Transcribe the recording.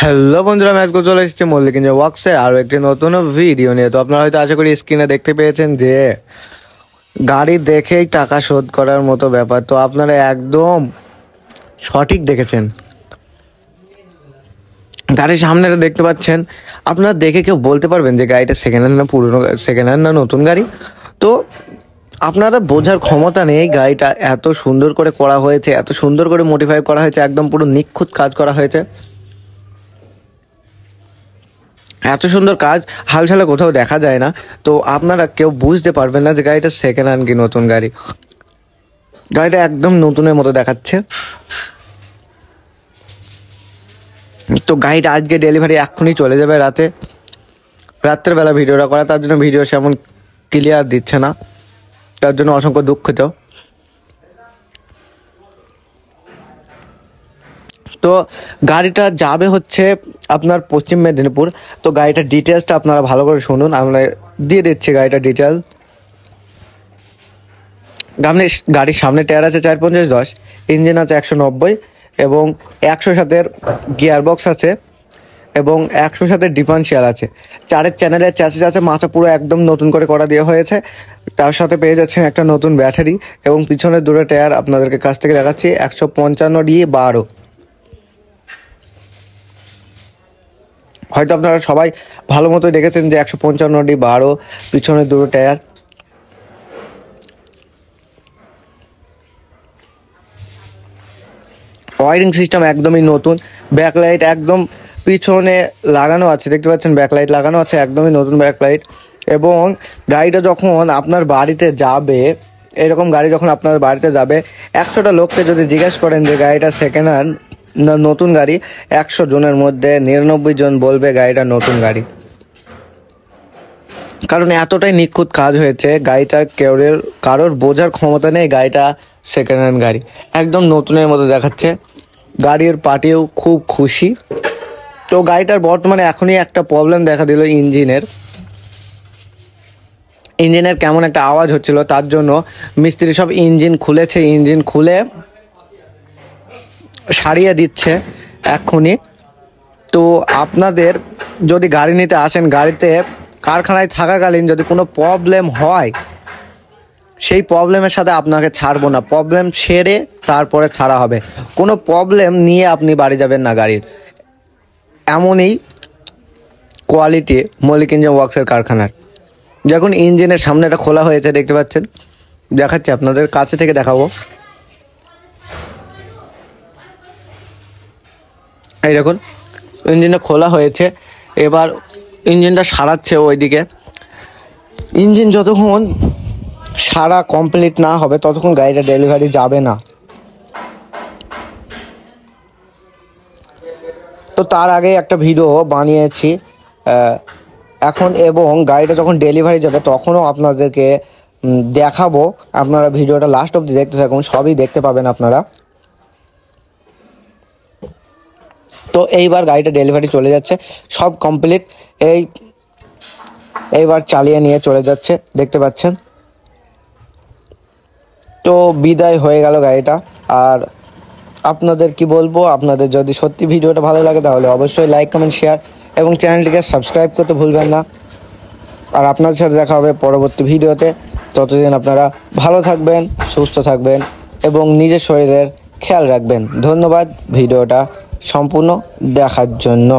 Hello বন্ধুরা, আমি আজকে চলে এসেছি মল্লিক ইঞ্জিন ওয়ার্কসের আরও একটি নতুন ভিডিও নিয়ে। তো আপনারা হয়তো আশা করি স্ক্রিনে দেখতে পেয়েছেন যে গাড়ি দেখেই টাকা শোধ করার মতো ব্যাপার। তো আপনারা একদম সঠিক দেখেছেন। গাড়ির সামনেটা দেখতে পাচ্ছেন, আপনারা দেখে কেউ বলতে পারবেন যে গাড়িটা সেকেন্ড হ্যান্ড না পুরনো, সেকেন্ড হ্যান্ড না নতুন গাড়ি? তো আপনারা বোঝার ক্ষমতা নেই। গাড়িটা এত সুন্দর করে করা হয়েছে, এত সুন্দর করে মডিফাই করা হয়েছে, একদম পুরো নিখুঁত কাজ করা হয়েছে। এত সুন্দর কাজ হালছালা কোথাও দেখা যায় না। তো আপনারা কেউ বুঝতে পারবেন না যে গাড়িটা সেকেন্ড হ্যান্ড কি নতুন গাড়ি। গাড়িটা একদম নতুনের মতো দেখাচ্ছে। তো গাড়িটা আজকে ডেলিভারি এক্ষুনি চলে যাবে রাত্রেবেলা ভিডিওটা করা, তার জন্য ভিডিও সেমন ক্লিয়ার দিচ্ছে না, তার জন্য অসংখ্য দুঃখিত। তো গাড়িটা যাবে হচ্ছে আপনার পশ্চিম মেদিনীপুর। তো গাড়িটার ডিটেলসটা আপনারা ভালো করে শুনুন, আমরা দিয়ে দিচ্ছি গাড়িটার ডিটেল। গাড়ির সামনে টায়ার আছে 450/10, ইঞ্জিন আছে 190 এবং 107-এর গিয়ার বক্স আছে এবং 107-এর ডিফারেন্সিয়াল আছে। 4 চ্যানেলের চ্যাসিস আছে, মাথা পুরো একদম নতুন করে করা দেওয়া হয়েছে। তার সাথে পেয়ে যাচ্ছেন একটা নতুন ব্যাটারি এবং পিছনের দুটো টায়ার আপনাদেরকে কাছ থেকে দেখাচ্ছি 155D12। হয়তো আপনারা সবাই ভালো মতো দেখেছেন যে 155D12 পিছনের দুটো টায়ার। ওয়ারিং সিস্টেম একদমই নতুন, ব্যাকলাইট একদম পিছনে লাগানো আছে, দেখতে পাচ্ছেন ব্যাকলাইট লাগানো আছে, একদমই নতুন ব্যাকলাইট। এবং গাড়িটা যখন আপনার বাড়িতে যাবে, এরকম গাড়ি যখন আপনার বাড়িতে যাবে, 100টা লোককে যদি জিজ্ঞেস করেন যে গাড়িটা সেকেন্ড হ্যান্ড না নতুন গাড়ি, 100 জনের মধ্যে 99 জন বলবে গাড়িটা নতুন গাড়ি। কারণ এতটাই নিখুঁত কাজ হয়েছে, গাড়িটা কারোর বোঝার ক্ষমতা নেই গাড়িটা সেকেন্ড হ্যান্ড গাড়ি, একদম নতুনের মতো দেখাচ্ছে। গাড়ির পার্টিও খুব খুশি। তো গাড়িটার বর্তমানে এখনই একটা প্রবলেম দেখা দিল, ইঞ্জিনের কেমন একটা আওয়াজ হচ্ছিল, তার জন্য মিস্ত্রি সব ইঞ্জিন খুলে সারিয়ে দিচ্ছে এক্ষুনি। তো আপনাদের যদি গাড়ি নিতে আসেন, গাড়িতে কারখানায় থাকাকালীন যদি কোনো প্রবলেম হয়, সেই প্রবলেমের সাথে আপনাকে ছাড়বো না, প্রবলেম সেরে তারপরে ছাড়া হবে। কোনো প্রবলেম নিয়ে আপনি বাড়ি যাবেন না গাড়ির, এমনই কোয়ালিটি মল্লিক ইঞ্জিন ওয়ার্কসের কারখানার। যখন ইঞ্জিনের সামনেটা খোলা হয়েছে দেখতে পাচ্ছেন, দেখাচ্ছি আপনাদের কাছে থেকে দেখাবো। এই দেখুন ইঞ্জিনটা খোলা হয়েছে, এবার ইঞ্জিনটা সারাচ্ছে ওইদিকে। ইঞ্জিন যতক্ষণ সারা কমপ্লিট না হবে ততক্ষণ গাড়িটা ডেলিভারি যাবে না। তো তার আগে একটা ভিডিও বানিয়েছি এখন, এবং গাড়িটা যখন ডেলিভারি যাবে তখনও আপনাদেরকে দেখাবো। আপনারা ভিডিওটা লাস্ট অবধি দেখতে থাকুন, সবই দেখতে পাবেন আপনারা। তো এইবার গাড়িটা ডেলিভারি চলে যাচ্ছে, সব কমপ্লিট। এইবার চালিয়ে নিয়ে চলে যাচ্ছে, দেখতে পাচ্ছেন। তো বিদায় হয়ে গেল গাড়িটা। আর আপনাদের কি বলবো, আপনাদের যদি সত্যি ভিডিওটা ভালো লাগে তাহলে অবশ্যই লাইক, কমেন্ট, শেয়ার এবং চ্যানেলটিকে সাবস্ক্রাইব করতে ভুলবেন না। আর আপনাদের সাথে দেখা হবে পরবর্তী ভিডিওতে। ততদিন আপনারা ভালো থাকবেন, সুস্থ থাকবেন এবং নিজের শরীরের খেয়াল রাখবেন। ধন্যবাদ ভিডিওটা সম্পূর্ণ দেখার জন্য।